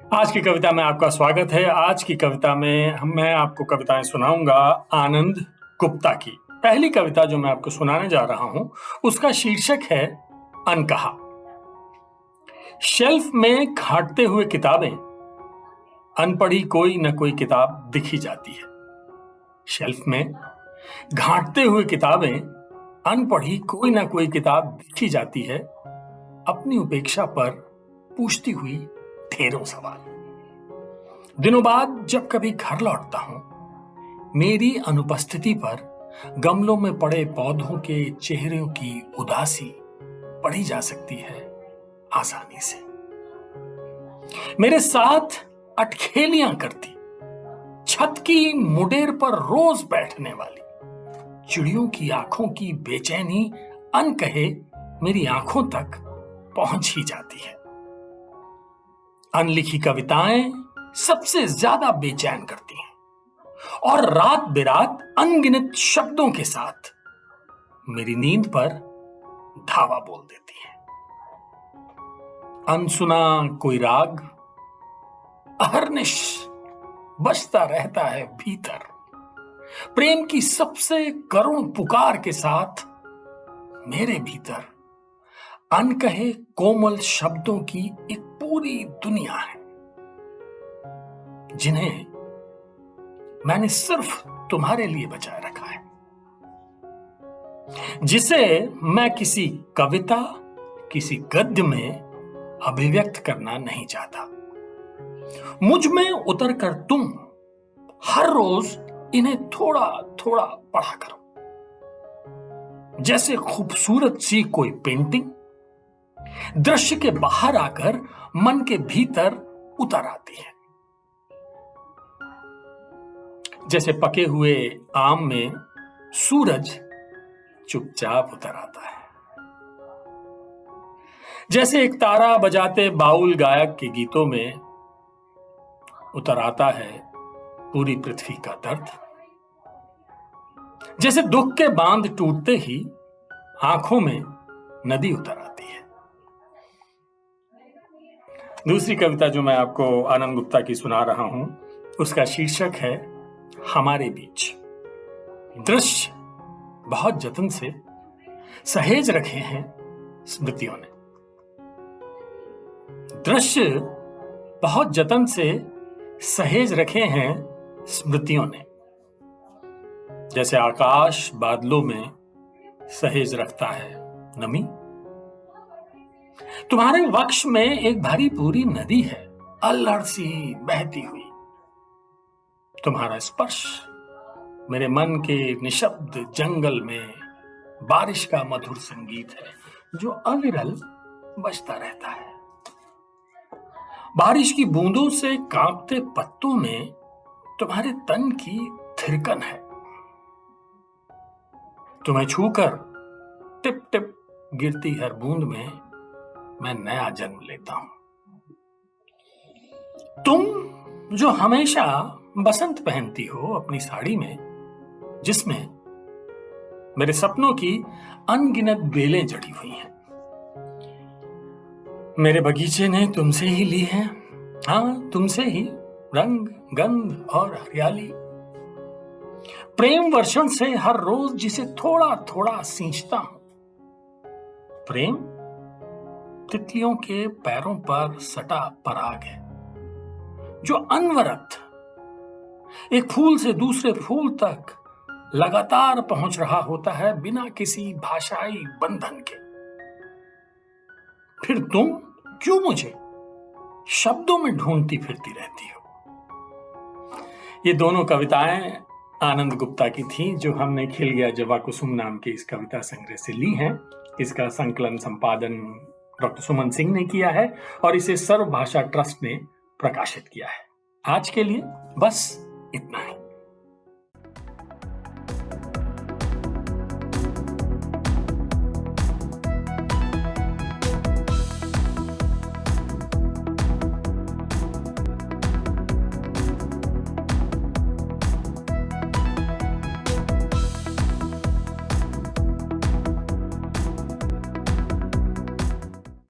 आज की कविता में आपका स्वागत है। आज की कविता में मैं आपको कविताएं सुनाऊंगा आनंद गुप्ता की। पहली कविता जो मैं आपको सुनाने जा रहा हूं उसका शीर्षक है अनकहा। शेल्फ में घाटते हुए किताबें, अनपढ़ी कोई न कोई किताब दिखी जाती है। शेल्फ में घाटते हुए किताबें, अनपढ़ी कोई न कोई किताब दिखी जाती है। अपनी उपेक्षा पर पूछती हुई ढेरों सवाल। दिनों बाद जब कभी घर लौटता हूं, मेरी अनुपस्थिति पर गमलों में पड़े पौधों के चेहरों की उदासी पढ़ी जा सकती है आसानी से। मेरे साथ अटखेलियां करती, छत की मुडेर पर रोज बैठने वाली चिड़ियों की आंखों की बेचैनी अनकहे मेरी आंखों तक पहुंच ही जाती है। अनलिखी कविताएं सबसे ज्यादा बेचैन करती हैं और रात बेरात अनगिनत शब्दों के साथ मेरी नींद पर धावा बोल देती हैं। अनसुना कोई राग अहर्निश बजता रहता है भीतर, प्रेम की सबसे करुण पुकार के साथ मेरे भीतर अनकहे कोमल शब्दों की एक पूरी दुनिया है, जिन्हें मैंने सिर्फ तुम्हारे लिए बचाए रखा है, जिसे मैं किसी कविता, किसी गद्य में अभिव्यक्त करना नहीं चाहता। मुझ में उतर कर तुम हर रोज इन्हें थोड़ा थोड़ा पढ़ा करो, जैसे खूबसूरत सी कोई पेंटिंग दृश्य के बाहर आकर मन के भीतर उतर आती है। जैसे पके हुए आम में सूरज चुपचाप उतर आता है, जैसे एक तारा बजाते बाउल गायक के गीतों में उतर आता है पूरी पृथ्वी का दर्द, जैसे दुख के बांध टूटते ही आंखों में नदी उतर आती है। दूसरी कविता जो मैं आपको आनंद गुप्ता की सुना रहा हूं उसका शीर्षक है हमारे बीच। दृश्य बहुत जतन से सहेज रखे हैं स्मृतियों ने। दृश्य बहुत जतन से सहेज रखे हैं स्मृतियों ने, जैसे आकाश बादलों में सहेज रखता है नमी। तुम्हारे वक्ष में एक भरी पूरी नदी है, अल्हड़ सी बहती हुई। तुम्हारा स्पर्श मेरे मन के निशब्द जंगल में बारिश का मधुर संगीत है, जो अविरल बजता रहता है। बारिश की बूंदों से कांपते पत्तों में तुम्हारे तन की थिरकन है। तुम्हें छूकर टिप टिप गिरती हर बूंद में मैं नया जन्म लेता हूं। तुम जो हमेशा बसंत पहनती हो अपनी साड़ी में, जिसमें मेरे सपनों की अनगिनत बेलें जड़ी हुई हैं। मेरे बगीचे ने तुमसे ही ली है, हाँ तुमसे ही रंग गंध और हरियाली। प्रेम वर्षण से हर रोज जिसे थोड़ा थोड़ा सींचता हूं। प्रेम तितलियों के पैरों पर सटा पराग है, जो अनवरत एक फूल से दूसरे फूल तक लगातार पहुंच रहा होता है बिना किसी भाषाई बंधन के। फिर तुम क्यों मुझे शब्दों में ढूंढती फिरती रहती हो। ये दोनों कविताएं आनंद गुप्ता की थी, जो हमने खिल गया जवा कुसुम नाम के इस कविता संग्रह से ली हैं। इसका संकलन संपादन डॉक्टर सुमन सिंह ने किया है और इसे सर्व भाषा ट्रस्ट ने प्रकाशित किया है। आज के लिए बस इतना ही।